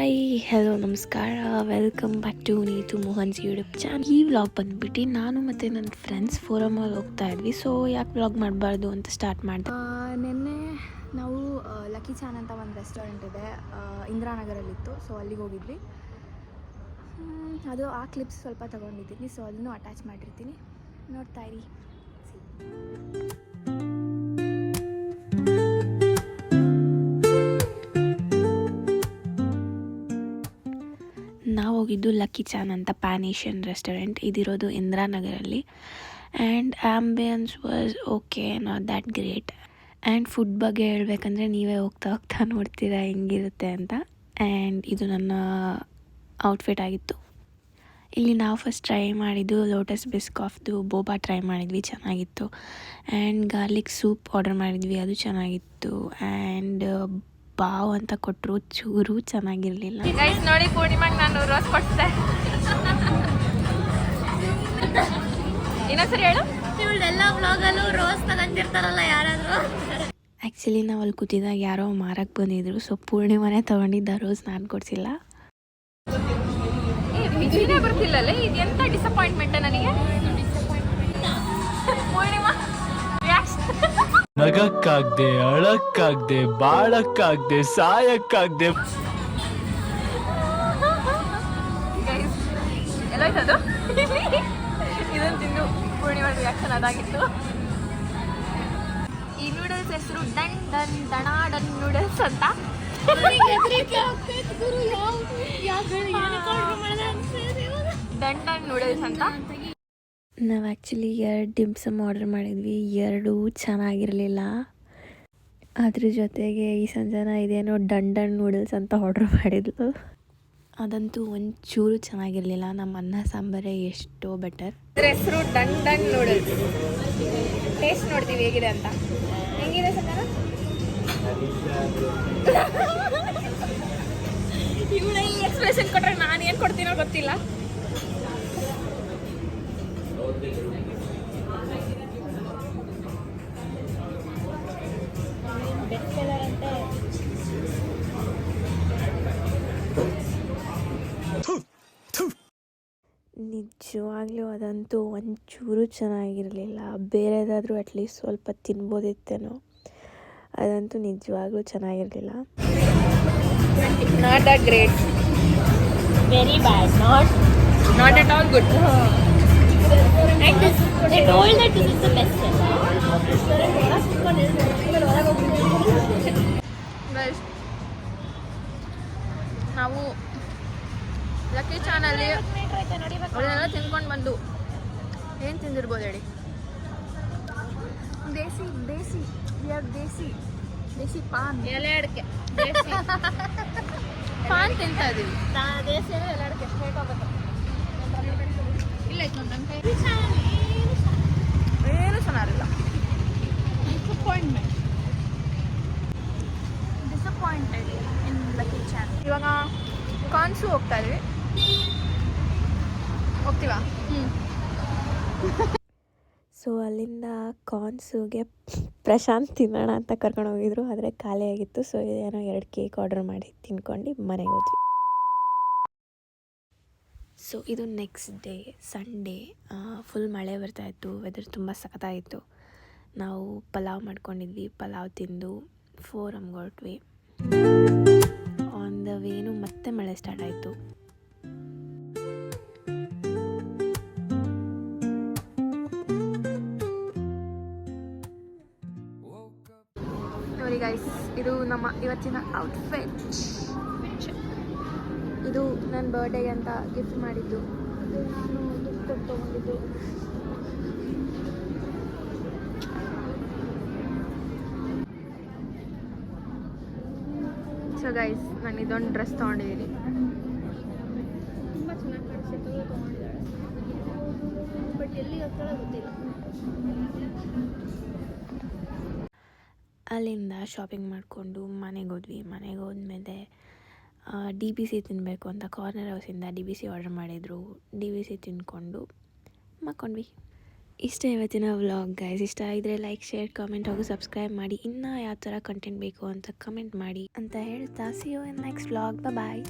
Hi hello ನಮಸ್ಕಾರ, welcome back to Neetu Mohan's YouTube channel. ಈ vlog ಬಂದುಬಿಟ್ಟು ನಾನು ಮತ್ತು ನನ್ನ ಫ್ರೆಂಡ್ಸ್ ಫೋರಮಲ್ಲಿ ಹೋಗ್ತಾ ಇದ್ವಿ. ಸೊ ಯಾಕೆ ವ್ಲಾಗ್ ಮಾಡಬಾರ್ದು ಅಂತ ಸ್ಟಾರ್ಟ್ ಮಾಡಿದೆ. ನಿನ್ನೆ ನಾವು ಲಕ್ಕಿ ಚಾನ್ ಅಂತ ಒಂದು ರೆಸ್ಟೋರೆಂಟ್ ಇದೆ, ಇಂದಿರಾನಗರಲ್ಲಿತ್ತು. ಸೊ ಅಲ್ಲಿಗೆ ಹೋಗಿದ್ವಿ. ಅದು ಆ ಕ್ಲಿಪ್ಸ್ ಸ್ವಲ್ಪ ತೊಗೊಂಡಿದ್ದೀನಿ. ಸೊ ಅದನ್ನು ಅಟ್ಯಾಚ್ ಮಾಡಿರ್ತೀನಿ, ನೋಡ್ತಾ ಇರಿ. ನಾವು ಹೋಗಿದ್ದು ಲಕ್ಕಿ ಚಾನ್ ಅಂತ ಪ್ಯಾನ್ ಏಷ್ಯನ್ ರೆಸ್ಟೋರೆಂಟ್. ಇದಿರೋದು ಇಂದಿರಾನಗರಲ್ಲಿ. And ambience was okay, not that great. And food ಬಗ್ಗೆ ಹೇಳ್ಬೇಕಂದ್ರೆ ನೀವೇ ಹೋಗ್ತಾ ನೋಡ್ತೀರಾ ಹೆಂಗಿರುತ್ತೆ ಅಂತ. ಆ್ಯಂಡ್ ಇದು ನನ್ನ ಔಟ್ಫಿಟ್ ಆಗಿತ್ತು. ಇಲ್ಲಿ ನಾವು ಫಸ್ಟ್ ಟ್ರೈ ಮಾಡಿದ್ದು ಲೋಟಸ್ ಬಿಸ್ಕಾಫ್ದು ಬೋಬಾ ಟ್ರೈ ಮಾಡಿದ್ವಿ, ಚೆನ್ನಾಗಿತ್ತು. ಆ್ಯಂಡ್ ಗಾರ್ಲಿಕ್ ಸೂಪ್ ಆರ್ಡರ್ ಮಾಡಿದ್ವಿ, ಅದು ಚೆನ್ನಾಗಿತ್ತು. ಆ್ಯಂಡ್ ಬಾವ್ ಅಂತ ಕೊಟ್ಟರು, ಚೂರು ಚೆನ್ನಾಗಿರಲಿಲ್ಲ. ನೋಡಿ ಪೂರ್ಣಿಮಾಗೆ ನಾನು ರೋಸ್ ಕೊಡ್ತೆ. ಇನ್ನೊಂದ್ಸರಿ ಹೇಳು. ಇವಳೆಲ್ಲ ವ್ಲಾಗಲ್ಲೂ ರೋಸ್ ತಗೊಂಡಿರ್ತಾರಲ್ಲ ಯಾರಾದರೂ. ಆ್ಯಕ್ಚುಲಿ ನಾವು ಅಲ್ಲಿ ಕೂತಿದ್ದಾಗ ಯಾರೋ ಮಾರಕ್ಕೆ ಬಂದಿದ್ರು. ಸೊ ಪೂರ್ಣಿಮಾನೇ ತೊಗೊಂಡಿದ್ದ ರೋಸ್, ನಾನು ಕೊಡಿಸಿಲ್ಲ. ವಿಜಯನೇ ಬರ್ತಿಲ್ಲಲ್ಲೇ, ಇದು ಎಂತ ಡಿಸಪಾಯಿಂಟ್ಮೆಂಟ್ ನನಗೆ. ಪೂರ್ಣಿಮಾ ನಗಕ್ಕಾಗ್ದೆ, ಅಳಕ್ಕಾಗ್ದೆ, ಬಾಳಕ್ಕಾಗ್ದೆ, ಸಾಯಕ್ಕಾಗ್ದೆ. ಎಲ್ಲೋಯ್ತದು ಇದನ್ನು ತಿಂದು ಪೂರ್ಣಿಮಾ ರಿಯಾಕ್ಷನ್ ಅದಾಗಿತ್ತು. ಈ ನೂಡಲ್ಸ್ ಹೆಸರು ಡನ್ ಡನ್ ಡನಾಡನ್ ನೂಡಲ್ಸ್ ಅಂತ. ಡನ್ ಡನ್ ನೂಡಲ್ಸ್ ಅಂತ. ನಾವು ಆ್ಯಕ್ಚುಲಿ 2 ಡಿಮ್ಸಮ್ ಆರ್ಡರ್ ಮಾಡಿದ್ವಿ, 2 ಚೆನ್ನಾಗಿರಲಿಲ್ಲ. ಅದ್ರ ಜೊತೆಗೆ ಈ ಸಂಜನ ಇದೇನೋ ಡನ್ ನೂಡಲ್ಸ್ ಅಂತ ಆರ್ಡರ್ ಮಾಡಿದ್ಲು, ಅದಂತೂ ಒಂಚೂರು ಚೆನ್ನಾಗಿರಲಿಲ್ಲ. ನಮ್ಮ ಅನ್ನ ಸಾಂಬಾರೇ ಎಷ್ಟೋ ಬೆಟರ್. ಅದ್ರ ಹೆಸರು ಡನ್ ನೂಡಲ್ಸ್. ಟೇಸ್ಟ್ ನೋಡ್ತೀವಿ ಹೇಗಿದೆ ಅಂತ. ಹೆಂಗಿದೆ ಸಂಜನ? ಇವಳ ಈ ಎಕ್ಸ್ಪ್ರೆಷನ್ ಕೊಟ್ಟರೆ ನಾನು ಏನು ಕೊಡ್ತೀನೋ ಗೊತ್ತಿಲ್ಲ. ನಿಜವಾಗ್ಲೂ ಅದಂತೂ ಒಂಚೂರು ಚೆನ್ನಾಗಿರಲಿಲ್ಲ. ಬೇರೆದಾದರೂ ಅಟ್ಲೀಸ್ಟ್ ಸ್ವಲ್ಪ ತಿನ್ಬೋದಿತ್ತೇನೋ, ಅದಂತೂ ನಿಜವಾಗ್ಲೂ ಚೆನ್ನಾಗಿರಲಿಲ್ಲ. Not that great, very bad, not at all good. And this, they told that this is the best seller. Guys, ನಾವು ಲಕ್ಕಿ ಚಾನಲ್ಲಿ ಅವಳೆಲ್ಲ ತಿನ್ಕೊಂಡು ಬಂದು ಏನು ತಿಂದಿರ್ಬೋದು ಹೇಳಿ? ದೇಸಿ ದೇಸಿ ದೇಸಿ ಪಾನ್, ಎಲೆ ಅಡಿಕೆ ಪಾನ್ ತಿಂತಾ ಇದೀವಿ. ದೇಸಿ ಅಂದರೆ ಎಲೆ ಅಡಿಕೆ ಹೇಗೋಗುತ್ತೆ. ಇಲ್ಲ ಇತ್ತು ನನ್ನ ಕೈ ಏನು ಚೆನ್ನಾಗಿಲ್ಲ. ಡಿಸಪಾಯಿಂಟೆಡ್ ಇನ್ ಲಕ್ಕಿ ಚಾನ್. ಇವಾಗ ಕಾನ್ಸು ಹೋಗ್ತಾ ಇದ್ವಿ, ಹೋಗ್ತೀವಾ? ಸೊ ಅಲ್ಲಿಂದ ಕಾನ್ಸುಗೆ ಪ್ರಶಾಂತ್ ತಿನ್ನೋಣ ಅಂತ ಕರ್ಕೊಂಡು ಹೋಗಿದ್ರು, ಆದರೆ ಖಾಲಿ ಆಗಿತ್ತು. ಸೊ ಏನೋ 2 ಕೇಕ್ ಆರ್ಡರ್ ಮಾಡಿ ತಿನ್ಕೊಂಡು ಮನೆಗೆ ಹೋದ್ವಿ. ಸೊ ಇದು ನೆಕ್ಸ್ಟ್ ಡೇ ಸಂಡೇ. ಫುಲ್ ಮಳೆ ಬರ್ತಾಯಿತ್ತು, ವೆದರ್ ತುಂಬ ಸಖತ್ತಾಗಿತ್ತು. ನಾವು ಪಲಾವ್ ಮಾಡ್ಕೊಂಡಿದ್ವಿ, ಪಲಾವ್ ತಿಂದು ಫೋರಮ್ಗೆ ಹೊರಟ್ವಿ. ಆನ್ ದ ವೇನು ಮತ್ತೆ ಮಳೆ ಸ್ಟಾರ್ಟ್ ಆಯಿತು. ನೋಡಿ ಗೈಸ್, ಇದು ನಮ್ಮ ಇವತ್ತಿನ ಔಟ್ಫಿಟ್. ಇದು ನನ್ನ ಬರ್ಡೇಗೆ ಅಂತ ಗಿಫ್ಟ್ ಮಾಡಿದ್ದು, ನಾನು ದುಡ್ಡು ಕೊಟ್ಟು ತೊಗೊಂಡಿದ್ದು. ಸೊ ಗೈಸ್, ನಾನು ಇದೊಂದು ಡ್ರೆಸ್ ತೊಗೊಂಡಿದ್ದೀನಿ, ತುಂಬ ಚೆನ್ನಾಗಿ ಕಾಣಿಸುತ್ತೆ. ತೊಗೊಂಡಿದ್ದಾಳೆ, ಬಟ್ ಎಲ್ಲಿ ಹೋಗ್ತಾಳೆ ಗೊತ್ತಿಲ್ಲ. ಅಲ್ಲಿಂದ ಶಾಪಿಂಗ್ ಮಾಡಿಕೊಂಡು ಮನೆಗೆ ಹೋದ್ವಿ. ಮನೆಗೆ ಹೋದ್ಮೇಲೆ DBC ತಿನ್ನಬೇಕು ಅಂತ ಕಾರ್ನರ್ ಹೌಸಿಂದ DBC ಆರ್ಡರ್ ಮಾಡಿದರು. DBC ತಿಂದ್ಕೊಂಡು ಮಕ್ಕೊಂಡ್ವಿ. ಇಷ್ಟ ಇವತ್ತಿನ ವ್ಲಾಗ್ ಗೈಸ್. ಇಷ್ಟ ಆಗಿದ್ರೆ ಲೈಕ್, ಶೇರ್, ಕಾಮೆಂಟ್ ಹಾಗೂ ಸಬ್ಸ್ಕ್ರೈಬ್ ಮಾಡಿ. ಇನ್ನೂ ಯಾವ ಥರ ಕಂಟೆಂಟ್ ಬೇಕು ಅಂತ ಕಮೆಂಟ್ ಮಾಡಿ ಅಂತ ಹೇಳ್ತಾ, see you in next vlog. Bye.